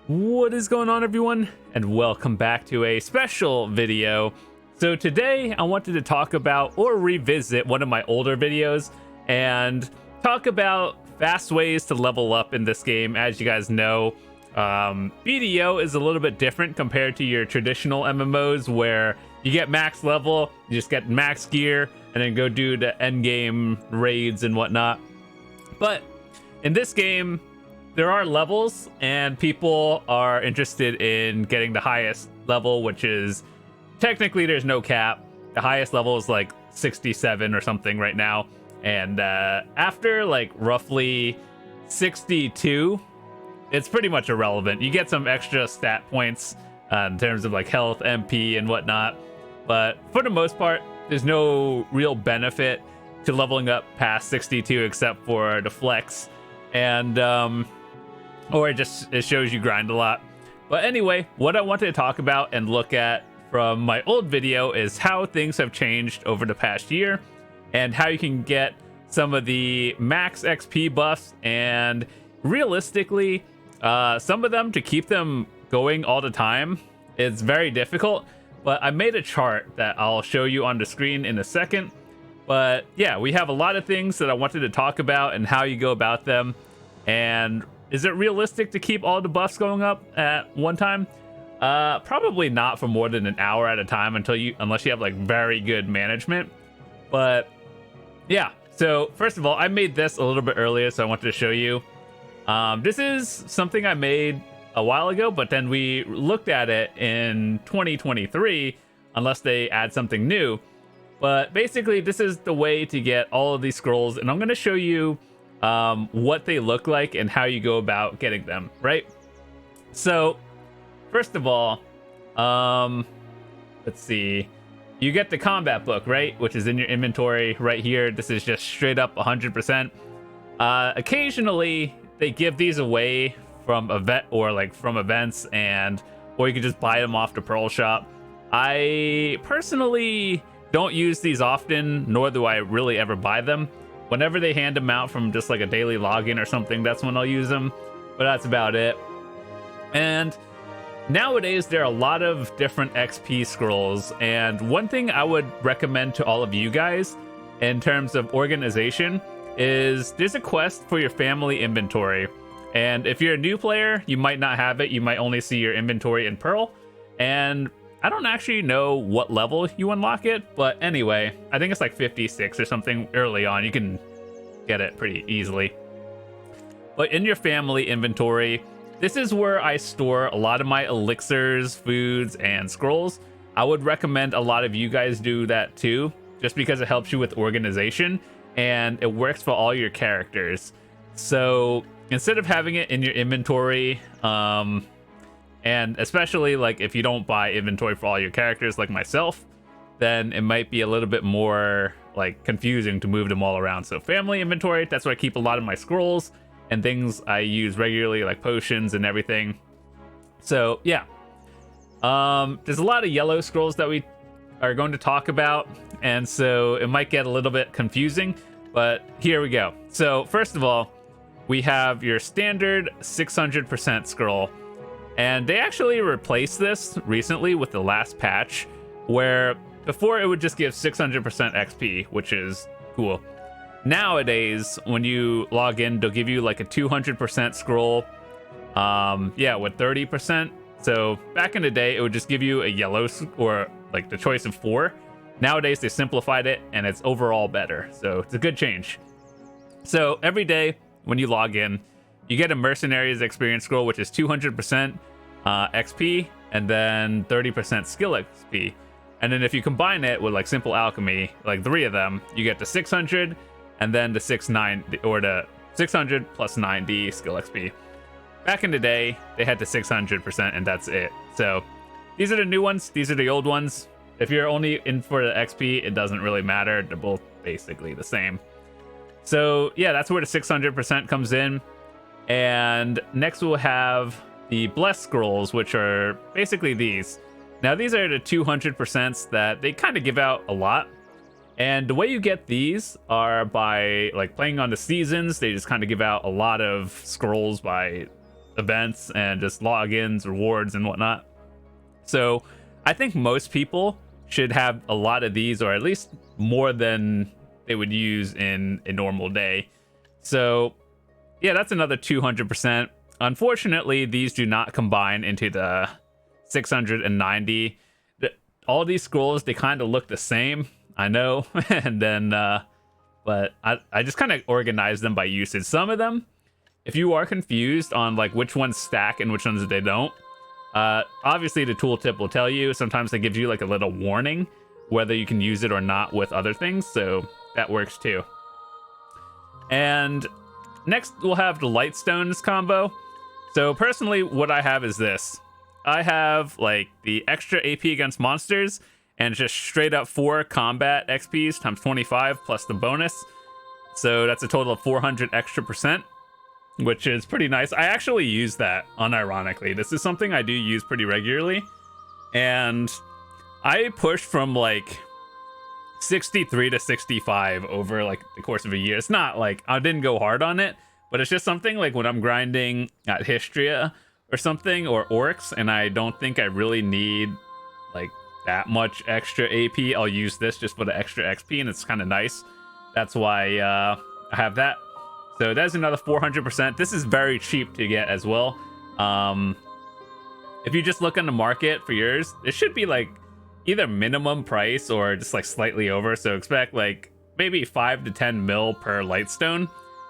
What is going on, everyone, and welcome back to a special video. So today I wanted to talk about or revisit one of my older videos and talk about fast ways to level up in this game. As you guys know, BDO is a little bit different compared to your traditional MMOs where you get max level, you just get max gear, and then go do the end game raids and whatnot. But in this game, there are levels, and people are interested in getting the highest level, which is technically there's no cap. The highest level is like 67 or something right now, and after like roughly 62, it's pretty much irrelevant. You get some extra stat points in terms of like health, MP, and whatnot, but for the most part, there's no real benefit to leveling up past 62 except for the flex, and or it shows you grind a lot. But anyway, what I wanted to talk about and look at from my old video is how things have changed over the past year and how you can get some of the max XP buffs, and realistically, some of them, to keep them going all the time, it's very difficult. But I made a chart that I'll show you on the screen in a second. But yeah, we have a lot of things that I wanted to talk about and how you go about them. And is it realistic to keep all the buffs going up at one time? Probably not for more than an hour at a time unless you have like very good management. But yeah, so first of all, I made this a little bit earlier, so I wanted to show you. This is something I made a while ago, but then we looked at it in 2023, unless they add something new. But basically, this is the way to get all of these scrolls, and I'm going to show you what they look like and how you go about getting them, right? So first of all, let's see, you get the combat book, right, which is in your inventory right here. This is just straight up 100%. Occasionally they give these away from events, or you can just buy them off the Pearl shop. I personally don't use these often, nor do I really ever buy them. Whenever they hand them out from just like a daily login or something, that's when I'll use them, but that's about it. And nowadays, there are a lot of different XP scrolls, and one thing I would recommend to all of you guys in terms of organization is there's a quest for your family inventory. And if you're a new player, you might not have it. You might only see your inventory in Pearl, and I don't actually know what level you unlock it, but anyway, I think it's like 56 or something early on. You can get it pretty easily. But in your family inventory, this is where I store a lot of my elixirs, foods, and scrolls. I would recommend a lot of you guys do that too, just because it helps you with organization, and it works for all your characters. So instead of having it in your inventory, and especially like if you don't buy inventory for all your characters like myself, then it might be a little bit more like confusing to move them all around. So family inventory, that's where I keep a lot of my scrolls and things I use regularly, like potions and everything. So yeah, there's a lot of yellow scrolls that we are going to talk about, and so it might get a little bit confusing, but here we go. So first of all, we have your standard 600% scroll. And they actually replaced this recently with the last patch, where before it would just give 600% XP, which is cool. Nowadays, when you log in, they'll give you like a 200% scroll, with 30%. So back in the day, it would just give you a yellow or like the choice of 4. Nowadays, they simplified it, and it's overall better. So it's a good change. So every day when you log in, you get a Mercenaries experience scroll, which is 200% XP, and then 30% skill XP. And then if you combine it with like simple alchemy, like 3 of them, you get the 600, and then the 600 plus 90 skill XP. Back in the day, they had the 600%, and that's it. So these are the new ones. These are the old ones. If you're only in for the XP, it doesn't really matter. They're both basically the same. So yeah, that's where the 600% comes in. And next we'll have the Blessed Scrolls, which are basically these. Now these are the 200% that they kind of give out a lot. And the way you get these are by like playing on the seasons. They just kind of give out a lot of scrolls by events and just logins, rewards, and whatnot. So I think most people should have a lot of these, or at least more than they would use in a normal day. So yeah, that's another 200%. Unfortunately, these do not combine into the 690. All these scrolls, they kind of look the same, I know. And then but I just kind of organize them by usage. Some of them, if you are confused on like which ones stack and which ones they don't, obviously the tooltip will tell you. Sometimes it gives you like a little warning whether you can use it or not with other things, so that works too. And next we'll have the Lightstones combo. So personally, what I have is this. I have like the extra AP against monsters and just straight up 4 combat XPs times 25 plus the bonus. So that's a total of 400 extra %, which is pretty nice. I actually use that unironically. This is something I do use pretty regularly. And I pushed from like 63 to 65 over like the course of a year. It's not like I didn't go hard on it, but it's just something like when I'm grinding at Histria or something, or Oryx, and I don't think I really need like that much extra AP, I'll use this just for the extra XP, and it's kind of nice. That's why I have that. So that's another 400%. This is very cheap to get as well. If you just look on the market for yours, it should be like either minimum price or just like slightly over. So expect like maybe 5 to 10 mil per Lightstone,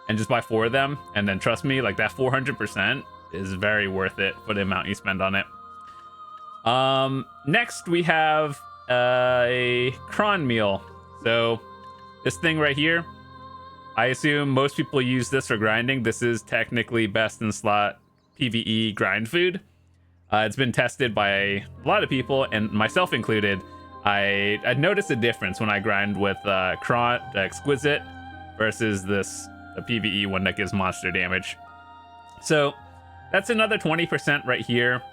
and just buy 4 of them. And then trust me, like that 400% is very worth it for the amount you spend on it. Next we have a cron meal. So this thing right here, I assume most people use this for grinding. This is technically best in slot PvE grind food. It's been tested by a lot of people, and myself included. I noticed a difference when I grind with Cron Exquisite versus the PvE one that gives monster damage. So that's another 20% right here.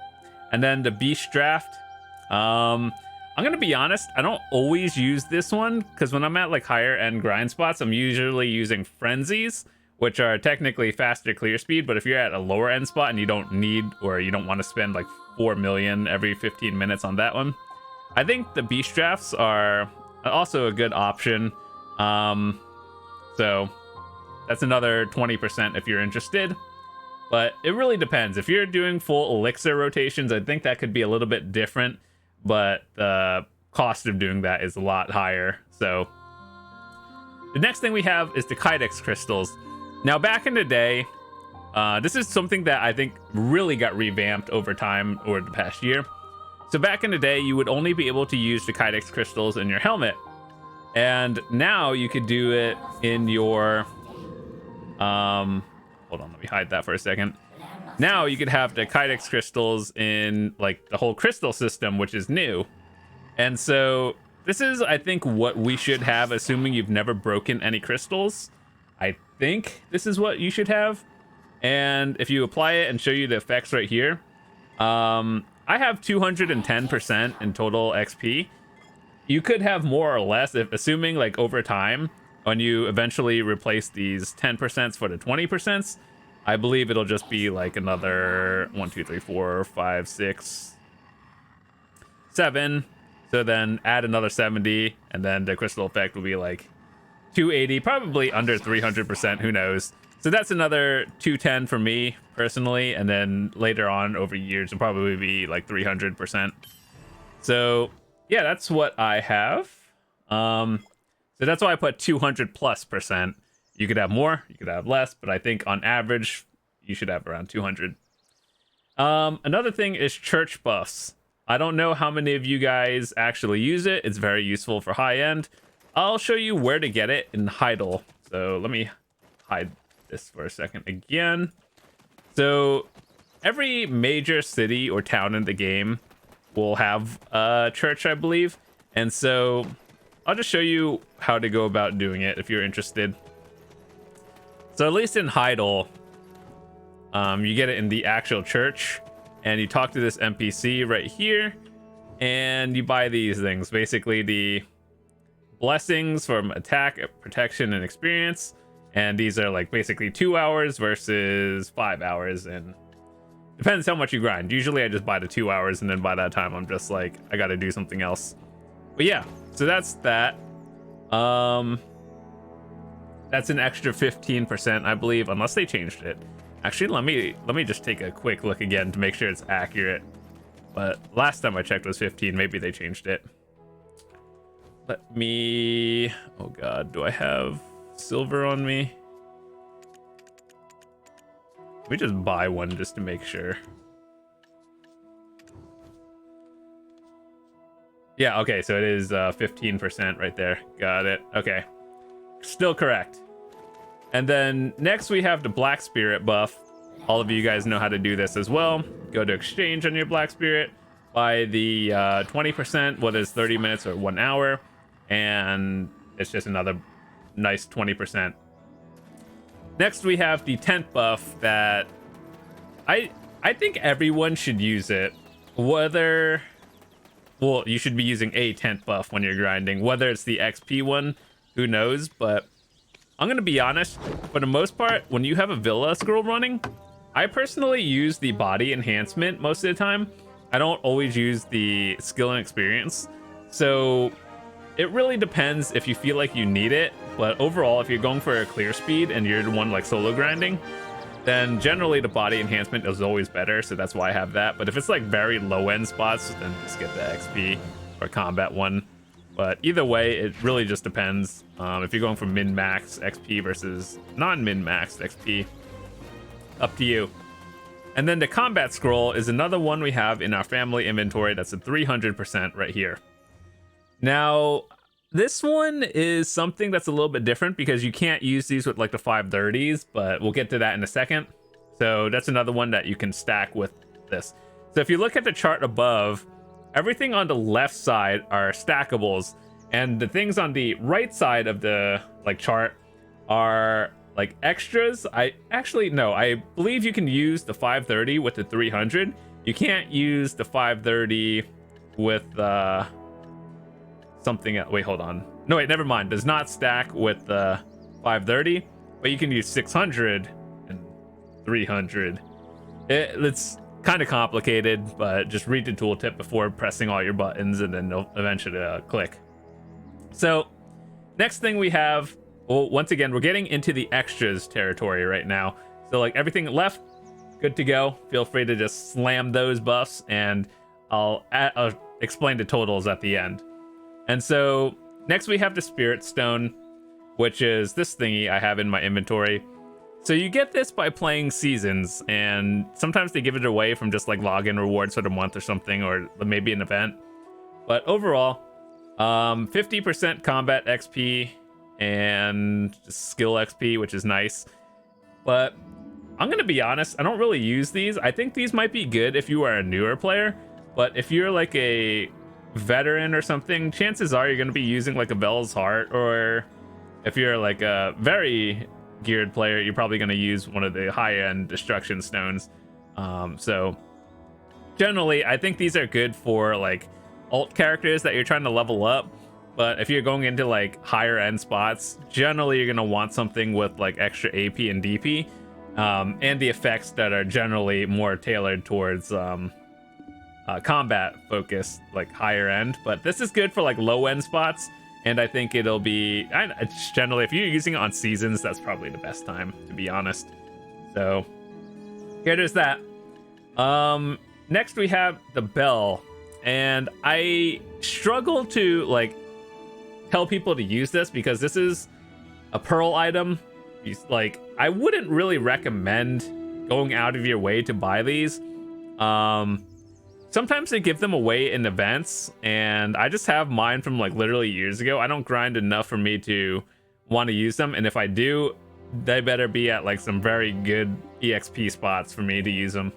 And then the Beast Draft. I'm gonna be honest, I don't always use this one, because when I'm at like higher end grind spots, I'm usually using Frenzies, which are technically faster clear speed. But if you're at a lower end spot and you don't need, or you don't want to spend like 4 million every 15 minutes on that one, I think the Beast Drafts are also a good option. So that's another 20% if you're interested. But it really depends. If you're doing full elixir rotations, I think that could be a little bit different, but the cost of doing that is a lot higher. So the next thing we have is the Kydex crystals. Now, back in the day, this is something that I think really got revamped over time, over the past year. So back in the day, you would only be able to use the Kydex crystals in your helmet. And now you could do it in your... hold on, let me hide that for a second. Now you could have the Kydex crystals in like the whole crystal system, which is new. And so this is, I think, what we should have, assuming you've never broken any crystals. I think this is what you should have. And if you apply it and show you the effects right here, I have 210% in total XP. You could have more or less, if assuming like over time, when you eventually replace these 10% for the 20%, I believe it'll just be like another 1, 2, 3, 4, 5, 6, 7. So then add another 70, and then the crystal effect will be like 280, probably under 300%, who knows. So that's another 210 for me personally, and then later on over years will probably be like 300%. So yeah, that's what I have. So that's why I put 200+%. You could have more, you could have less, but I think on average you should have around 200. Another thing is church buffs. I don't know how many of you guys actually use it. It's very useful for high end. I'll show you where to get it in Heidel. So let me hide this for a second again. So every major city or town in the game will have a church, I believe. And so I'll just show you how to go about doing it if you're interested. So at least in Heidel, you get it in the actual church, and you talk to this NPC right here, and you buy these things. Basically, the blessings from attack, protection, and experience. And these are like basically 2 hours versus 5 hours. And Depends how much you grind. Usually I just buy the 2 hours, and then by that time I'm just like, I gotta do something else. But yeah, so that's that. That's an extra 15%, I believe, unless they changed it. Actually, let me just take a quick look again to make sure it's accurate. But last time I checked was 15. Maybe they changed it. Let me... Oh god, do I have silver on me? Let me just buy one just to make sure. Yeah, okay, so it is 15% right there. Got it. Okay. Still correct. And then next we have the Black Spirit buff. All of you guys know how to do this as well. Go to exchange on your Black Spirit. Buy the 20%, what is 30 minutes or 1 hour. And it's just another nice 20%. Next we have the tent buff that I think everyone should use it. Whether... Well, you should be using a tent buff when you're grinding. Whether it's the XP one, who knows? But I'm going to be honest, for the most part, when you have a Villa scroll running, I personally use the body enhancement most of the time. I don't always use the skill and experience. So it really depends if you feel like you need it. But overall, if you're going for a clear speed and you're the one like solo grinding, then generally the body enhancement is always better, so that's why I have that. But if it's like very low end spots, then just get the XP or combat one. But either way, it really just depends. If you're going for min max XP versus non min max XP, up to you. And then the combat scroll is another one we have in our family inventory. That's a 300% right here. Now, this one is something that's a little bit different because you can't use these with like the 530s, but we'll get to that in a second. So that's another one that you can stack with this. So if you look at the chart above, everything on the left side are stackables, and the things on the right side of the like chart are like extras. I believe you can use the 530 with the 300. You can't use the 530 with something else. Wait, hold on. No, wait, never mind. Does not stack with the 530, but you can use 600 and 300. It's kind of complicated, but just read the tooltip before pressing all your buttons, and then they'll eventually click. So next thing we have, well, once again, we're getting into the extras territory right now. So like everything left, good to go. Feel free to just slam those buffs, and I'll explain the totals at the end. And so next we have the Spirit Stone, which is this thingy I have in my inventory. So you get this by playing seasons, and sometimes they give it away from just like login rewards for the month or something, or maybe an event. But overall, 50% combat XP and skill XP, which is nice. But I'm gonna be honest, I don't really use these. I think these might be good if you are a newer player, but if you're like a veteran or something, chances are you're going to be using like a Bel's Heart, or if you're like a very geared player, you're probably going to use one of the high-end destruction stones. So generally I think these are good for like alt characters that you're trying to level up, but if you're going into like higher end spots, generally you're going to want something with like extra AP and DP, and the effects that are generally more tailored towards combat focused, like higher end. But this is good for like low end spots, and I think it'll be, it's generally, if you're using it on seasons, that's probably the best time, to be honest. So here, there's that. Next we have the bell, and I struggle to like tell people to use this because this is a pearl item. Like, I wouldn't really recommend going out of your way to buy these. Sometimes they give them away in events, and I just have mine from like literally years ago. I don't grind enough for me to want to use them, and if I do, they better be at like some very good EXP spots for me to use them.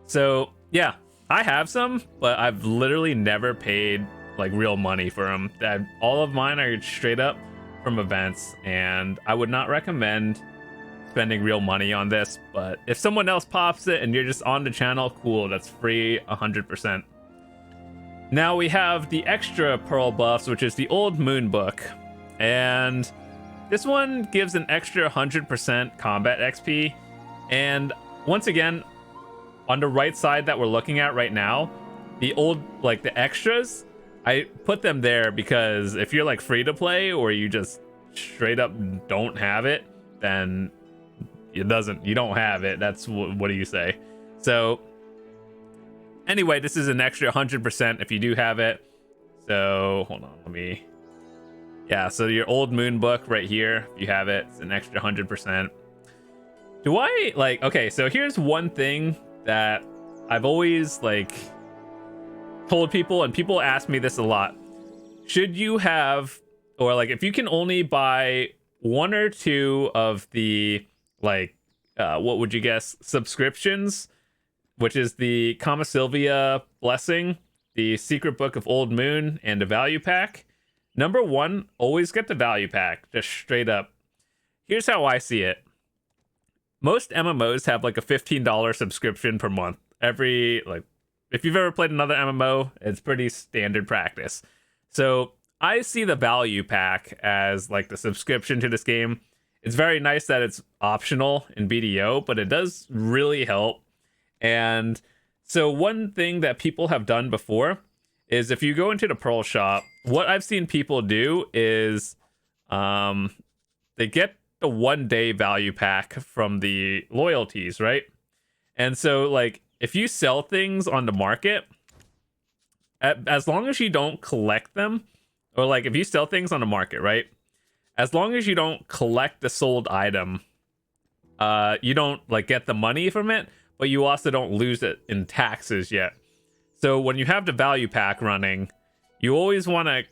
So yeah, I have some, but I've literally never paid like real money for them. All of mine are straight up from events, and I would not recommend spending real money on this. But if someone else pops it and you're just on the channel, cool, that's free 100%. Now we have the extra pearl buffs, which is the Old Moon Book, and this one gives an extra 100% combat XP. And once again, on the right side that we're looking at right now, the old, like the extras, I put them there because if you're like free to play or you just straight up don't have it, then you don't have it. That's what do you say? So anyway, this is an extra 100% if you do have it. So hold on, yeah, so your old moon book right here, if you have it, it's an extra 100%. Do I like, okay, so here's one thing that I've always like told people, and people ask me this a lot. Should you have, or like if you can only buy one or two of the like what would you guess, subscriptions, which is the Kama Sylvia Blessing, the Secret Book of Old Moon, and the value pack, number one, always get the value pack, just straight up. Here's how I see it. Most MMOs have like a $15 subscription per month. Like if you've ever played another MMO, it's pretty standard practice. So I see the value pack as like the subscription to this game. It's very nice that it's optional in BDO, but it does really help. And so one thing that people have done before is if you go into the Pearl shop, what I've seen people do is they get the 1 day value pack from the loyalties, right? And so like if you sell things on the market, as long as you don't collect them, or like if you sell things on the market, right? As long as you don't collect the sold item, you don't like get the money from it, but you also don't lose it in taxes yet. So when you have the value pack running, you always want to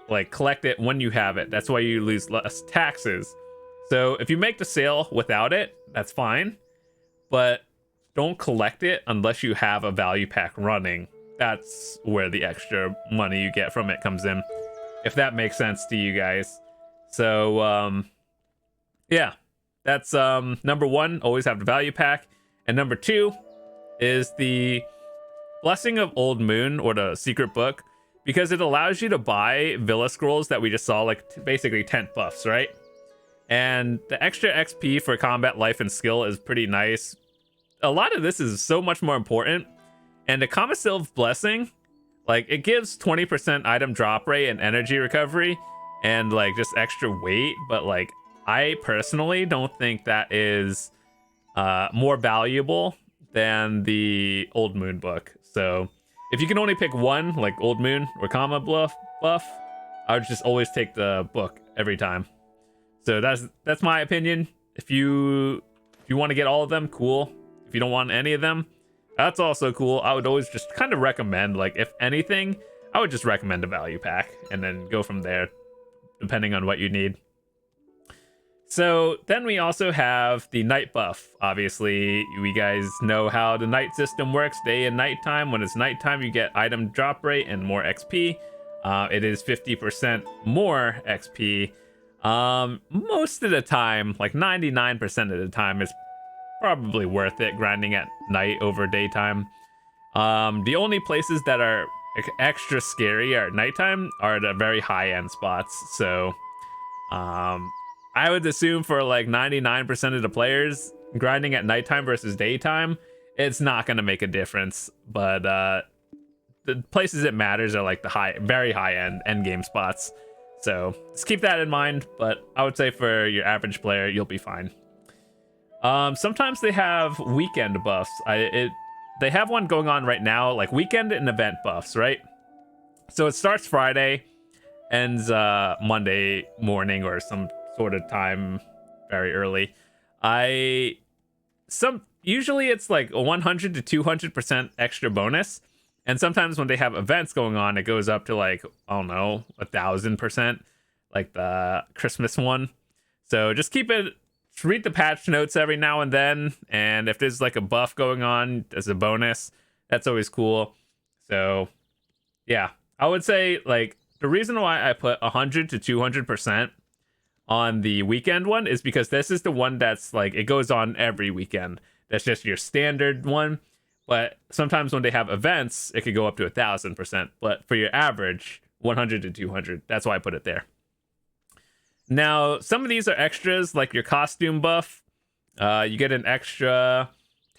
like collect it when you have it. That's why you lose less taxes. So if you make the sale without it, that's fine, but don't collect it unless you have a value pack running. That's where the extra money you get from it comes in, if that makes sense to you guys. So yeah, that's number one, always have the value pack. And number two is the Blessing of Old Moon, or the secret book, because it allows you to buy Villa Scrolls that we just saw, like basically tent buffs, right? And the extra XP for combat, life, and skill is pretty nice. A lot of this is so much more important. And the Kama Sylv Blessing, like it gives 20% item drop rate and energy recovery and like just extra weight, but like I personally don't think that is more valuable than the Old Moon book. So if you can only pick one, like Old Moon or Kama buff, I would just always take the book every time. So that's my opinion. If you want to get all of them, cool. If you don't want any of them, that's also cool. I would always just kind of recommend, like if anything, I would just recommend a value pack and then go from there, depending on what you need. So then we also have the night buff. Obviously, you guys know how the night system works, day and nighttime. When it's nighttime, you get item drop rate and more XP. It is 50% more XP. Most of the time, like 99% of the time, it's probably worth it grinding at night over daytime. The only places that are extra scary at nighttime are the very high-end spots. So I would assume for like 99% of the players, grinding at nighttime versus daytime, it's not going to make a difference. But the places it matters are like the very high-end end game spots. So just keep that in mind. But I would say for your average player, you'll be fine. Sometimes they have weekend buffs. They have one going on right now, like weekend and event buffs, right? So it starts Friday, ends Monday morning or some sort of time very early. Usually it's like a 100 to 200% extra bonus, and sometimes when they have events going on, it goes up to like, I don't know, 1,000%, like the Christmas one. So just read the patch notes every now and then, and if there's like a buff going on as a bonus, that's always cool. So yeah, I would say like the reason why I put 100 to 200% on the weekend one is because this is the one that's like, it goes on every weekend. That's just your standard one. But sometimes when they have events, it could go up to 1,000%. But for your average, 100 to 200. That's why I put it there. Now, some of these are extras, like your costume buff. You get an extra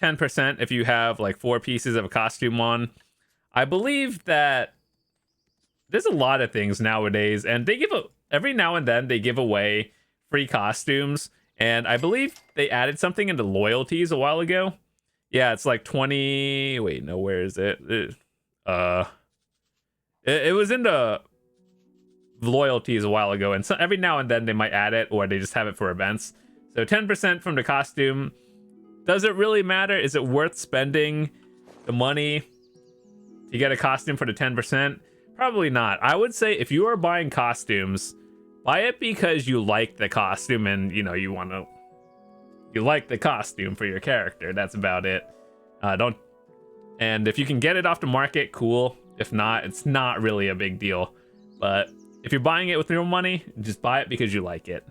10% if you have like 4 pieces of a costume on. I believe that there's a lot of things nowadays, and they every now and then they give away free costumes, and I believe they added something into loyalties a while ago. Yeah, it's like 20. Wait, no, where is it? It was into loyalties a while ago, and so every now and then they might add it, or they just have it for events. So 10% from the costume. Does it really matter? Is it worth spending the money to get a costume for the 10%? Probably not. I would say if you are buying costumes, buy it because you like the costume and you like the costume for your character. That's about it. And if you can get it off the market, cool. If not, it's not really a big deal. But if you're buying it with your money, just buy it because you like it.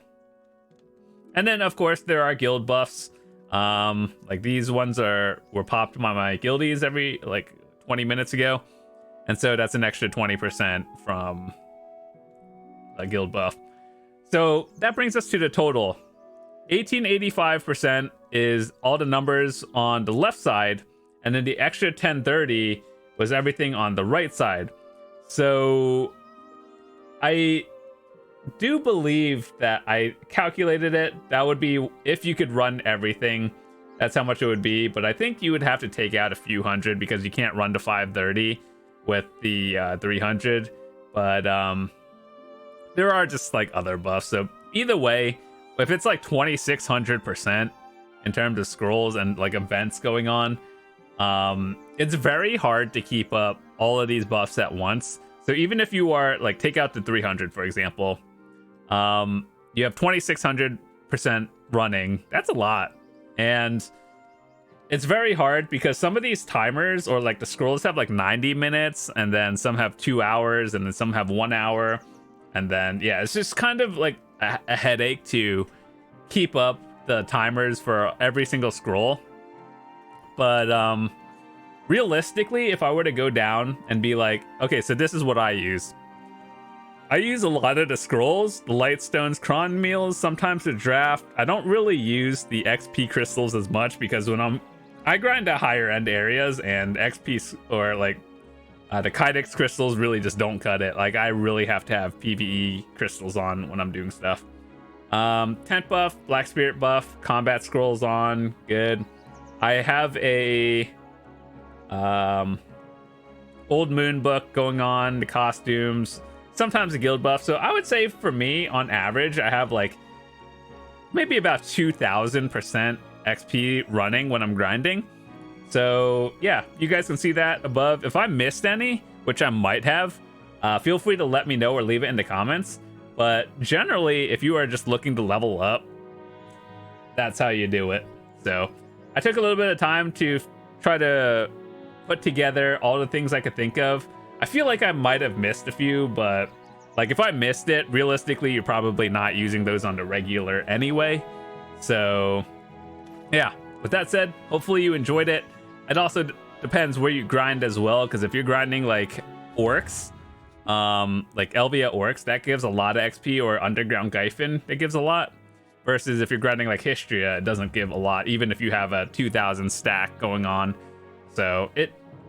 And then of course there are guild buffs. Like these ones were popped by my guildies every like 20 minutes ago. And so that's an extra 20% from a guild buff. So that brings us to the total. 1885% is all the numbers on the left side, and then the extra 1030 was everything on the right side. So I do believe that I calculated it. That would be if you could run everything. That's how much it would be. But I think you would have to take out a few hundred because you can't run to 530 with the 300. But there are just like other buffs. So either way, if it's like 2600% in terms of scrolls and like events going on, it's very hard to keep up all of these buffs at once. So even if you are like, take out the 300 for example, you have 2600% running. That's a lot. And it's very hard because some of these timers or like the scrolls have like 90 minutes, and then some have 2 hours, and then some have 1 hour. And then, yeah, it's just kind of like a headache to keep up the timers for every single scroll. But realistically, if I were to go down and be like, okay, so this is what I use. I use a lot of the scrolls, the lightstones, cron meals, sometimes the draft. I don't really use the XP crystals as much because when I grind at higher end areas, and XP or like the Kydex crystals really just don't cut it. Like I really have to have PvE crystals on when I'm doing stuff. Tent buff, Black Spirit buff, combat scrolls on, good. I have a Old Moon book going on, the costumes, sometimes a guild buff. So I would say for me, on average, I have like maybe about 2000% XP running when I'm grinding. So yeah, you guys can see that above. If I missed any, which I might have, feel free to let me know or leave it in the comments. But generally, if you are just looking to level up, that's how you do it. So I took a little bit of time to try to put together all the things I could think of. I feel like I might have missed a few, but like if I missed it, realistically, you're probably not using those on the regular anyway. So yeah, with that said, hopefully you enjoyed it. It also depends where you grind as well, because if you're grinding like orcs, like Elvia orcs, that gives a lot of XP, or underground Gyphon, that gives a lot. Versus if you're grinding like Histria, it doesn't give a lot, even if you have a 2000 stack going on. So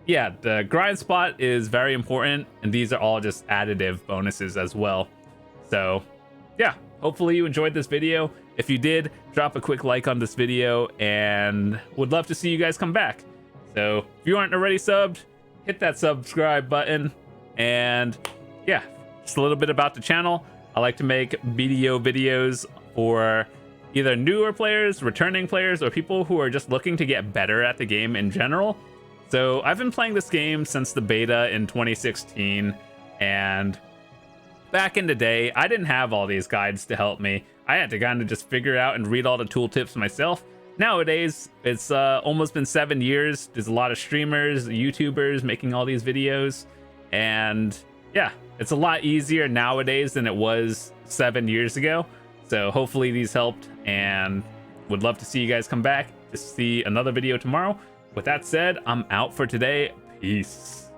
yeah, the grind spot is very important, and these are all just additive bonuses as well. So yeah, hopefully you enjoyed this video. If you did, drop a quick like on this video, and would love to see you guys come back. So if you aren't already subbed, hit that subscribe button. And yeah, just a little bit about the channel. I like to make BDO videos for either newer players, returning players, or people who are just looking to get better at the game in general. So I've been playing this game since the beta in 2016, and back in the day, I didn't have all these guides to help me. I had to kind of just figure out and read all the tooltips myself. Nowadays, it's almost been 7 years. There's a lot of streamers, YouTubers making all these videos, and yeah, it's a lot easier nowadays than it was 7 years ago. So hopefully these helped, and would love to see you guys come back to see another video tomorrow. With that said, I'm out for today. Peace.